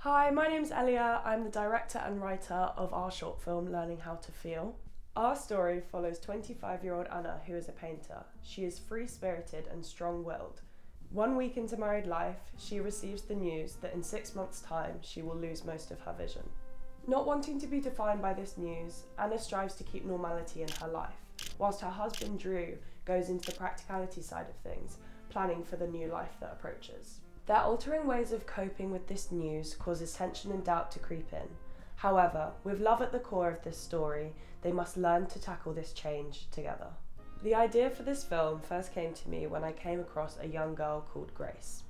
Hi, my name's Elia. I'm the director and writer of our short film, Learning How to Feel. Our story follows 25-year-old Anna, who is a painter. She is free-spirited and strong-willed. 1 week into married life, she receives the news that in 6 months' time, she will lose most of her vision. Not wanting to be defined by this news, Anna strives to keep normality in her life, whilst her husband Drew goes into the practicality side of things, planning for the new life that approaches. Their altering ways of coping with this news causes tension and doubt to creep in. However, with love at the core of this story, they must learn to tackle this change together. The idea for this film first came to me when I came across a young girl called Grace.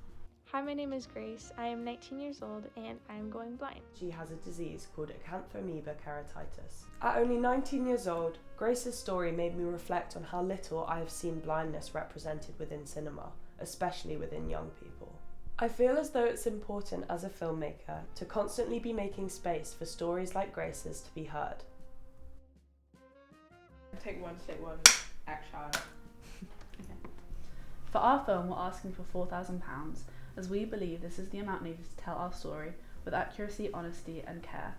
Hi, my name is Grace. I am 19 years old and I am going blind. She has a disease called acanthamoeba keratitis. At only 19 years old, Grace's story made me reflect on how little I have seen blindness represented within cinema, especially within young people. I feel as though it's important as a filmmaker to constantly be making space for stories like Grace's to be heard. Take one, action. Okay. For our film, we're asking for £4,000, as we believe this is the amount needed to tell our story with accuracy, honesty, and care.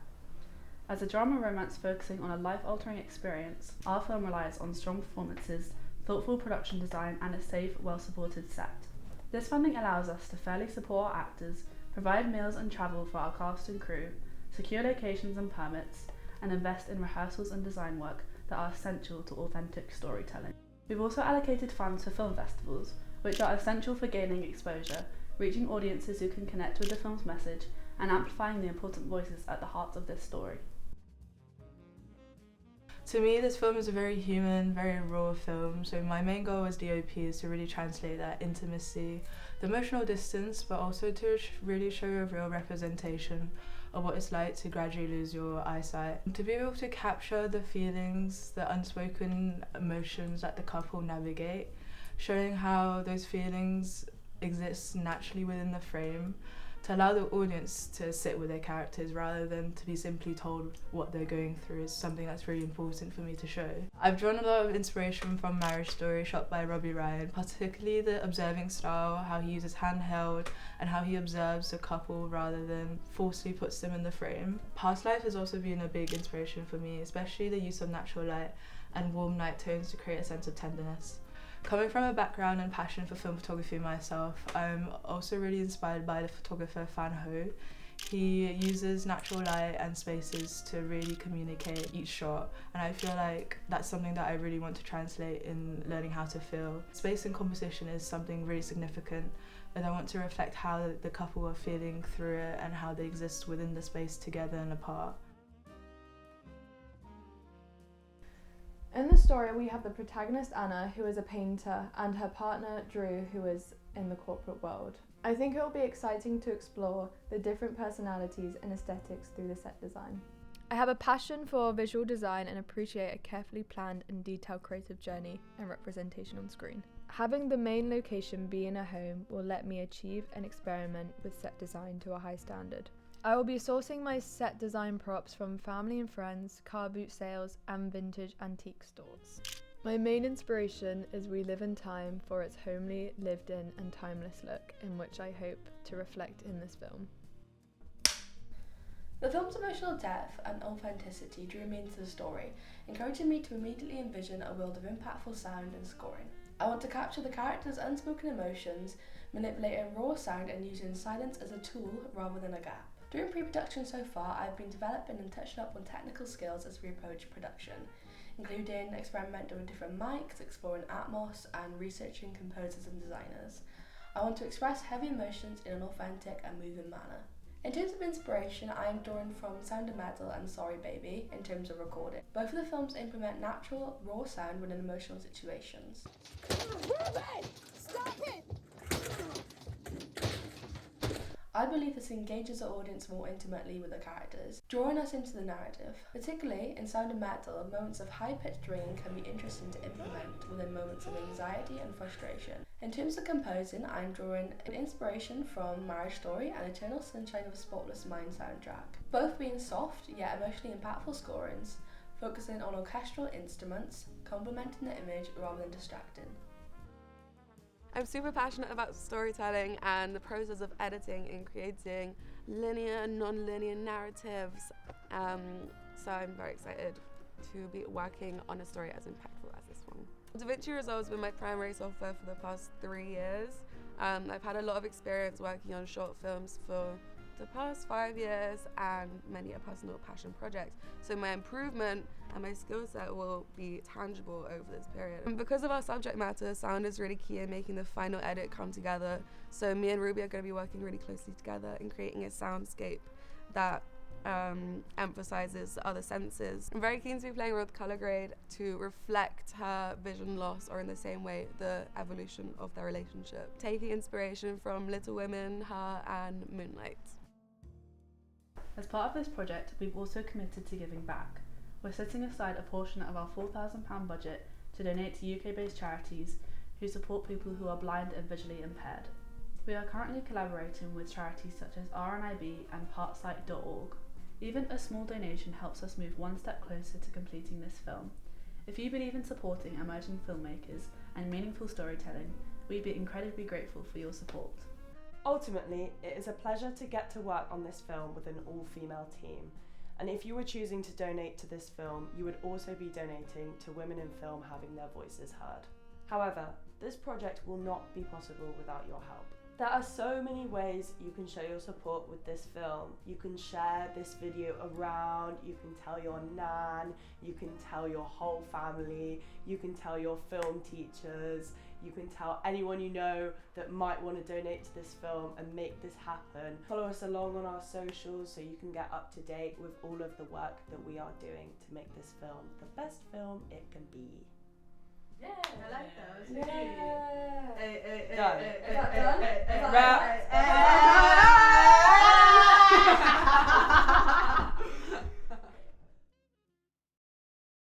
As a drama romance focusing on a life-altering experience, our film relies on strong performances, thoughtful production design, and a safe, well-supported set. This funding allows us to fairly support our actors, provide meals and travel for our cast and crew, secure locations and permits, and invest in rehearsals and design work that are essential to authentic storytelling. We've also allocated funds for film festivals, which are essential for gaining exposure, reaching audiences who can connect with the film's message, and amplifying the important voices at the heart of this story. To me, this film is a very human, very raw film, so my main goal as DOP is to really translate that intimacy, the emotional distance, but also to really show a real representation of what it's like to gradually lose your eyesight. To be able to capture the feelings, the unspoken emotions that the couple navigate, showing how those feelings exist naturally within the frame, to allow the audience to sit with their characters rather than to be simply told what they're going through is something that's really important for me to show. I've drawn a lot of inspiration from Marriage Story, shot by Robbie Ryan, particularly the observing style, how he uses handheld and how he observes the couple rather than forcefully puts them in the frame. Past Life has also been a big inspiration for me, especially the use of natural light and warm night tones to create a sense of tenderness. Coming from a background and passion for film photography myself, I'm also really inspired by the photographer Fan Ho. He uses natural light and spaces to really communicate each shot, and I feel like that's something that I really want to translate in Learning How to Feel. Space and composition is something really significant, and I want to reflect how the couple are feeling through it and how they exist within the space together and apart. In the story, we have the protagonist Anna, who is a painter, and her partner Drew, who is in the corporate world. I think it will be exciting to explore the different personalities and aesthetics through the set design. I have a passion for visual design and appreciate a carefully planned and detailed creative journey and representation on screen. Having the main location be in a home will let me achieve and experiment with set design to a high standard. I will be sourcing my set design props from family and friends, car boot sales, and vintage antique stores. My main inspiration is We Live in Time for its homely, lived-in, and timeless look, in which I hope to reflect in this film. The film's emotional depth and authenticity drew me into the story, encouraging me to immediately envision a world of impactful sound and scoring. I want to capture the characters' unspoken emotions, manipulating raw sound and using silence as a tool rather than a gap. During pre-production so far, I've been developing and touching up on technical skills as we approach production, including experimenting with different mics, exploring Atmos, and researching composers and designers. I want to express heavy emotions in an authentic and moving manner. In terms of inspiration, I am drawing from Sound of Metal and Sorry Baby in terms of recording. Both of the films implement natural, raw sound within emotional situations. Stop it! I believe this engages the audience more intimately with the characters, drawing us into the narrative. Particularly in Sound of Metal, moments of high-pitched ringing can be interesting to implement within moments of anxiety and frustration. In terms of composing, I'm drawing an inspiration from Marriage Story and Eternal Sunshine of a Spotless Mind soundtrack, both being soft yet emotionally impactful scorings, focusing on orchestral instruments, complementing the image rather than distracting. I'm super passionate about storytelling and the process of editing and creating linear and non-linear narratives. So I'm very excited to be working on a story as impactful as this one. Da Vinci Resolve has been my primary software for the past 3 years. I've had a lot of experience working on short films for the past 5 years and many a personal passion project. So my improvement and my skill set will be tangible over this period. And because of our subject matter, sound is really key in making the final edit come together. So me and Ruby are going to be working really closely together in creating a soundscape that emphasizes other senses. I'm very keen to be playing with colour grade to reflect her vision loss, or in the same way, the evolution of their relationship. Taking inspiration from Little Women, Her and Moonlight. As part of this project, we've also committed to giving back. We're setting aside a portion of our £4,000 budget to donate to UK-based charities who support people who are blind and visually impaired. We are currently collaborating with charities such as RNIB and Partsight.org. Even a small donation helps us move one step closer to completing this film. If you believe in supporting emerging filmmakers and meaningful storytelling, we'd be incredibly grateful for your support. Ultimately, it is a pleasure to get to work on this film with an all-female team. And if you were choosing to donate to this film, you would also be donating to women in film having their voices heard. However, this project will not be possible without your help. There are so many ways you can show your support with this film. You can share this video around, you can tell your nan, you can tell your whole family, you can tell your film teachers, you can tell anyone you know that might want to donate to this film and make this happen. Follow us along on our socials so you can get up to date with all of the work that we are doing to make this film the best film it can be. Yeah, I like those. Yeah. Hey, Done. Is that done? Wrap.